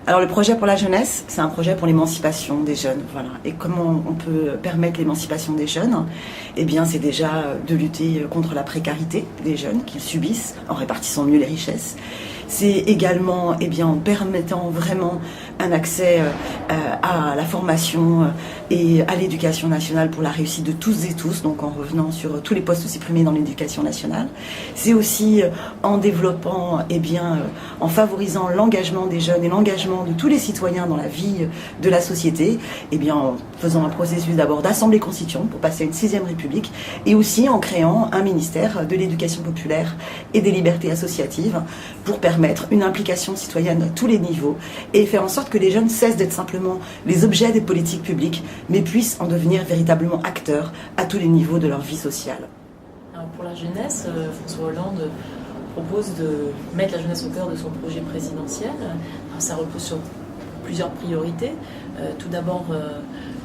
Alors le projet pour la jeunesse, c'est un projet pour l'émancipation des jeunes, voilà. Et comment on peut permettre l'émancipation des jeunes? Eh bien, c'est déjà de lutter contre la précarité des jeunes qu'ils subissent en répartissant mieux les richesses. C'est également, en permettant vraiment un accès à la formation et à l'éducation nationale pour la réussite de tous et tous, donc en revenant sur tous les postes supprimés dans l'éducation nationale. C'est aussi en développant, en favorisant l'engagement des jeunes et l'engagement de tous les citoyens dans la vie de la société, en faisant un processus d'abord d'assemblée constituante pour passer à une 6e République, et aussi en créant un ministère de l'éducation populaire et des libertés associatives pour permettre une implication citoyenne à tous les niveaux et faire en sorte que les jeunes cessent d'être simplement les objets des politiques publiques, mais puissent en devenir véritablement acteurs à tous les niveaux de leur vie sociale. Alors pour la jeunesse, François Hollande propose de mettre la jeunesse au cœur de son projet présidentiel. Alors ça repose sur plusieurs priorités. Tout d'abord,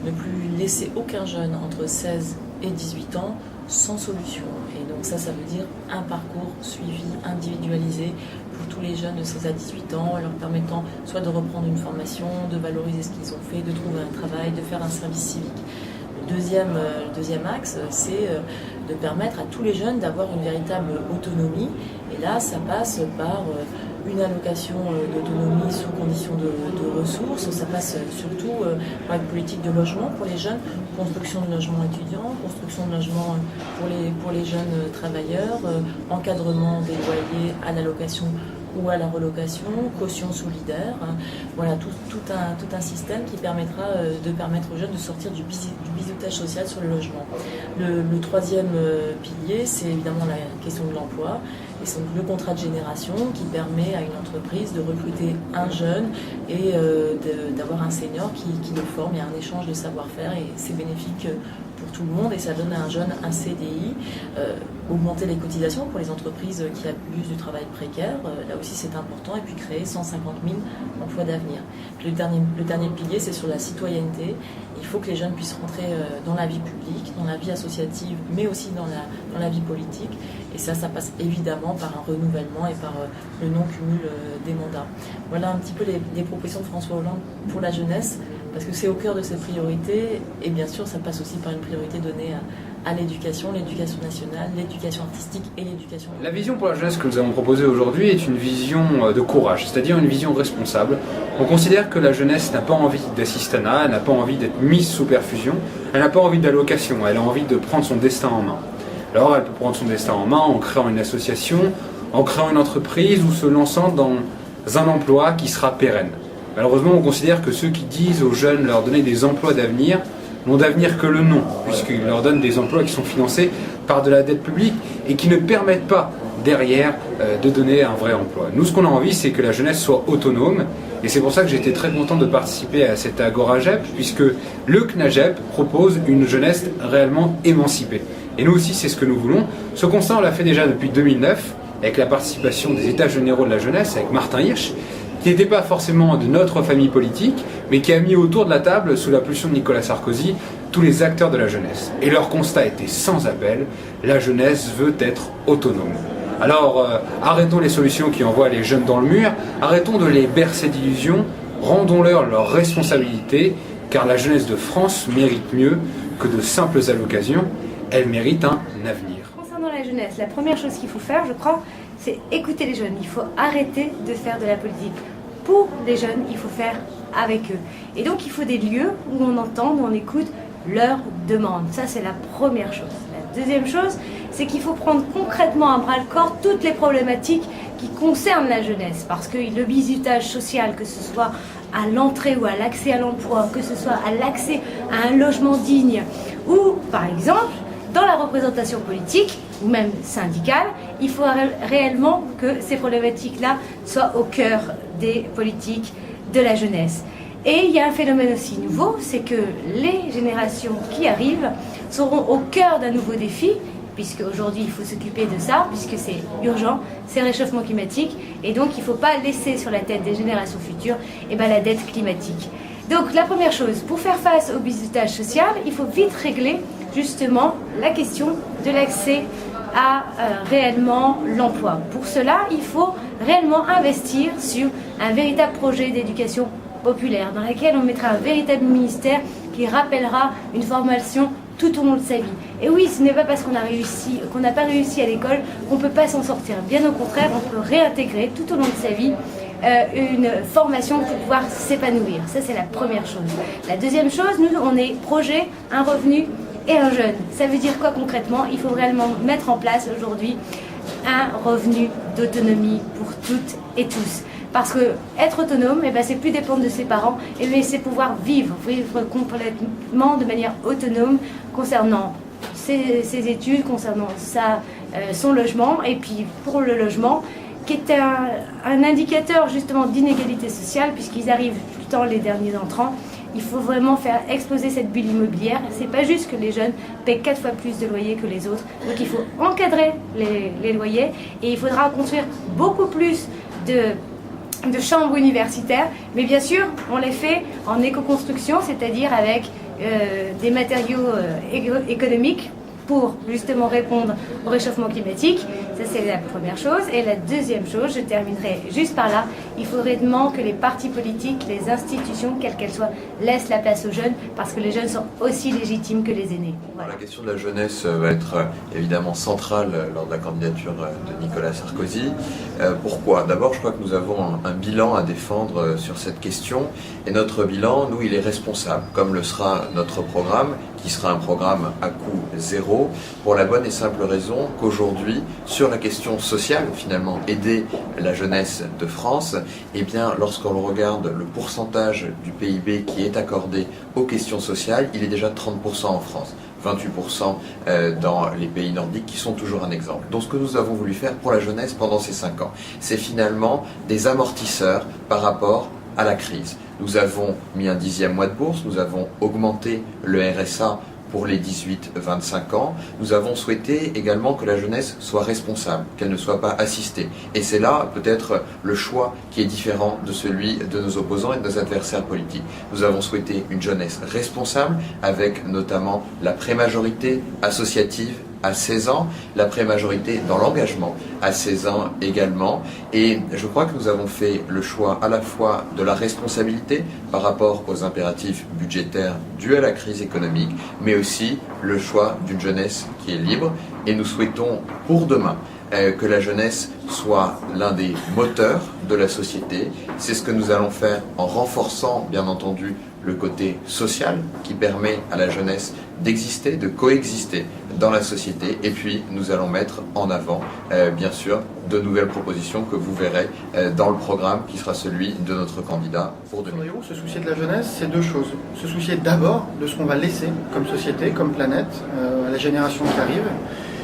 ne plus laisser aucun jeune entre 16 et 18 ans sans solution. Et donc ça veut dire un parcours suivi, individualisé pour tous les jeunes de 16 à 18 ans, leur permettant soit de reprendre une formation, de valoriser ce qu'ils ont fait, de trouver un travail, de faire un service civique. Le deuxième axe, c'est de permettre à tous les jeunes d'avoir une véritable autonomie. Et là, ça passe par une allocation d'autonomie sous condition de ressources. Ça passe surtout par une politique de logement pour les jeunes, construction de logements étudiants, construction de logements pour les jeunes travailleurs, encadrement des loyers à l'allocation ou à la relocation, caution solidaire, voilà tout un système qui permettra de permettre aux jeunes de sortir du bizutage social sur le logement. Le troisième pilier, c'est évidemment la question de l'emploi, et donc le contrat de génération qui permet à une entreprise de recruter un jeune et d'avoir un senior qui le forme. Il y a un échange de savoir-faire et c'est bénéfique pour tout le monde et ça donne à un jeune un CDI, augmenter les cotisations pour les entreprises qui abusent du travail précaire, là aussi c'est important, et puis créer 150 000 emplois d'avenir. Le dernier pilier, c'est sur la citoyenneté. Il faut que les jeunes puissent rentrer dans la vie publique, dans la vie associative, mais aussi dans la vie politique. Et ça passe évidemment par un renouvellement et par le non-cumul des mandats. Voilà un petit peu les propositions de François Hollande pour la jeunesse, parce que c'est au cœur de ses priorités, et bien sûr ça passe aussi par une priorité donnée à l'éducation nationale, l'éducation artistique et l'éducation... La vision pour la jeunesse que nous avons proposée aujourd'hui est une vision de courage, c'est-à-dire une vision responsable. On considère que la jeunesse n'a pas envie d'assistanat, elle n'a pas envie d'être mise sous perfusion, elle n'a pas envie d'allocation, elle a envie de prendre son destin en main. Alors elle peut prendre son destin en main en créant une association, en créant une entreprise ou se lançant dans un emploi qui sera pérenne. Malheureusement, on considère que ceux qui disent aux jeunes leur donner des emplois d'avenir n'ont d'avenir que le nom, puisqu'ils leur donnent des emplois qui sont financés par de la dette publique et qui ne permettent pas derrière de donner un vrai emploi. Nous, ce qu'on a envie, c'est que la jeunesse soit autonome, et c'est pour ça que j'ai été très content de participer à cette Agora JEP, puisque le CNAJEP propose une jeunesse réellement émancipée. Et nous aussi, c'est ce que nous voulons. Ce constat, on l'a fait déjà depuis 2009, avec la participation des États généraux de la jeunesse, avec Martin Hirsch, qui n'était pas forcément de notre famille politique, mais qui a mis autour de la table, sous la pulsion de Nicolas Sarkozy, tous les acteurs de la jeunesse. Et leur constat était sans appel, la jeunesse veut être autonome. Alors, arrêtons les solutions qui envoient les jeunes dans le mur, arrêtons de les bercer d'illusions, rendons-leur leurs responsabilités, car la jeunesse de France mérite mieux que de simples allocations, elle mérite un avenir. Concernant la jeunesse, la première chose qu'il faut faire, je crois, c'est écouter les jeunes. Il faut arrêter de faire de la politique. Pour les jeunes, il faut faire avec eux. Et donc, il faut des lieux où on entend, où on écoute leurs demandes. Ça, c'est la première chose. La deuxième chose, c'est qu'il faut prendre concrètement à bras-le-corps toutes les problématiques qui concernent la jeunesse. Parce que le bizutage social, que ce soit à l'entrée ou à l'accès à l'emploi, que ce soit à l'accès à un logement digne, ou, par exemple, dans la représentation politique, ou même syndicale, il faut réellement que ces problématiques-là soient au cœur des politiques de la jeunesse. Et il y a un phénomène aussi nouveau, c'est que les générations qui arrivent seront au cœur d'un nouveau défi, puisque aujourd'hui il faut s'occuper de ça, puisque c'est urgent, c'est le réchauffement climatique, et donc il ne faut pas laisser sur la tête des générations futures la dette climatique. Donc la première chose, pour faire face au bizutage social, il faut vite régler justement la question de l'accès à réellement l'emploi. Pour cela, il faut réellement investir sur un véritable projet d'éducation populaire dans lequel on mettra un véritable ministère qui rappellera une formation tout au long de sa vie. Et oui, ce n'est pas parce qu'on n'a pas réussi à l'école qu'on ne peut pas s'en sortir. Bien au contraire, on peut réintégrer tout au long de sa vie une formation pour pouvoir s'épanouir. Ça, c'est la première chose. La deuxième chose, nous, on est projet, un revenu et un jeune. Ça veut dire quoi concrètement? Il faut réellement mettre en place aujourd'hui un revenu d'autonomie pour toutes et tous. Parce que être autonome, c'est plus dépendre de ses parents, c'est pouvoir vivre complètement de manière autonome concernant ses études, concernant son logement, et puis pour le logement, qui est un indicateur justement d'inégalité sociale, puisqu'ils arrivent tout le temps les derniers entrants. Il faut vraiment faire exploser cette bulle immobilière. C'est pas juste que les jeunes paient 4 fois plus de loyers que les autres. Donc il faut encadrer les loyers, et il faudra construire beaucoup plus de chambres universitaires, mais bien sûr, on les fait en éco-construction, c'est-à-dire avec des matériaux économiques pour justement répondre au réchauffement climatique. Ça, c'est la première chose. Et la deuxième chose, je terminerai juste par là, il faudrait vraiment que les partis politiques, les institutions, quelles qu'elles soient, laissent la place aux jeunes, parce que les jeunes sont aussi légitimes que les aînés. Voilà. La question de la jeunesse va être évidemment centrale lors de la candidature de Nicolas Sarkozy. Pourquoi? D'abord, je crois que nous avons un bilan à défendre sur cette question, et notre bilan, nous, il est responsable, comme le sera notre programme, qui sera un programme à coût zéro, pour la bonne et simple raison qu'aujourd'hui, sur la question sociale, finalement, aider la jeunesse de France, eh bien, lorsqu'on regarde le pourcentage du PIB qui est accordé aux questions sociales, il est déjà 30% en France. 28% dans les pays nordiques, qui sont toujours un exemple. Donc ce que nous avons voulu faire pour la jeunesse pendant ces 5 ans, c'est finalement des amortisseurs par rapport à la crise. Nous avons mis un 10e mois de bourse, nous avons augmenté le RSA pour les 18-25 ans. Nous avons souhaité également que la jeunesse soit responsable, qu'elle ne soit pas assistée. Et c'est là peut-être le choix qui est différent de celui de nos opposants et de nos adversaires politiques. Nous avons souhaité une jeunesse responsable, avec notamment la prémajorité associative à 16 ans, la prémajorité dans l'engagement à 16 ans également. Et je crois que nous avons fait le choix à la fois de la responsabilité par rapport aux impératifs budgétaires dus à la crise économique, mais aussi le choix d'une jeunesse qui est libre. Et nous souhaitons pour demain que la jeunesse soit l'un des moteurs de la société. C'est ce que nous allons faire en renforçant, bien entendu, le côté social qui permet à la jeunesse d'exister, de coexister dans la société. Et puis, nous allons mettre en avant, bien sûr, de nouvelles propositions que vous verrez dans le programme qui sera celui de notre candidat pour 2020. Se soucier de la jeunesse, c'est 2 choses. Se soucier d'abord de ce qu'on va laisser comme société, comme planète, à la génération qui arrive.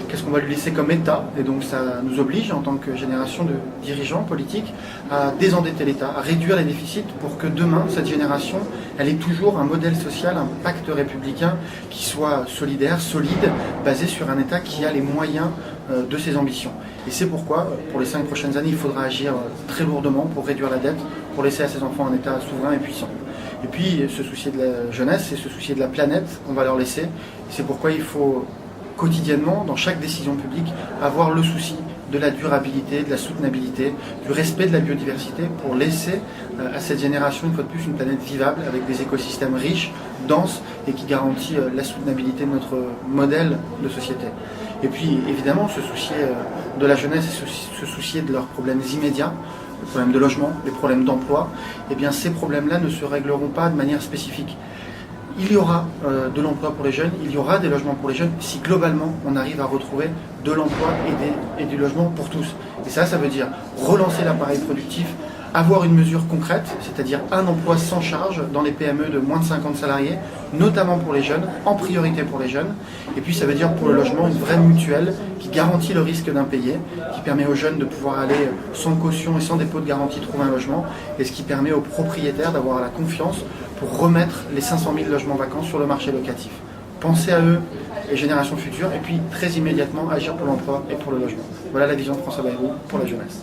Qu'est-ce qu'on va lui laisser comme État? Et donc ça nous oblige, en tant que génération de dirigeants politiques, à désendetter l'État, à réduire les déficits pour que demain, cette génération, elle ait toujours un modèle social, un pacte républicain qui soit solidaire, solide, basé sur un État qui a les moyens de ses ambitions. Et c'est pourquoi, pour les 5 prochaines années, il faudra agir très lourdement pour réduire la dette, pour laisser à ses enfants un État souverain et puissant. Et puis, se soucier de la jeunesse et se soucier de la planète qu'on va leur laisser. Et c'est pourquoi il faut quotidiennement, dans chaque décision publique, avoir le souci de la durabilité, de la soutenabilité, du respect de la biodiversité pour laisser à cette génération, une fois de plus, une planète vivable avec des écosystèmes riches, denses et qui garantit la soutenabilité de notre modèle de société. Et puis, évidemment, se soucier de la jeunesse et se soucier de leurs problèmes immédiats, les problèmes de logement, les problèmes d'emploi, eh bien, ces problèmes-là ne se régleront pas de manière spécifique. Il y aura de l'emploi pour les jeunes, il y aura des logements pour les jeunes, si globalement on arrive à retrouver de l'emploi et du logement pour tous. Et ça veut dire relancer l'appareil productif, avoir une mesure concrète, c'est-à-dire un emploi sans charge dans les PME de moins de 50 salariés, notamment pour les jeunes, en priorité pour les jeunes. Et puis ça veut dire pour le logement une vraie mutuelle qui garantit le risque d'impayé, qui permet aux jeunes de pouvoir aller sans caution et sans dépôt de garantie trouver un logement, et ce qui permet aux propriétaires d'avoir la confiance pour remettre les 500 000 logements vacants sur le marché locatif. Pensez à eux, les générations futures, et puis très immédiatement agir pour l'emploi et pour le logement. Voilà la vision de François Bayrou pour la jeunesse.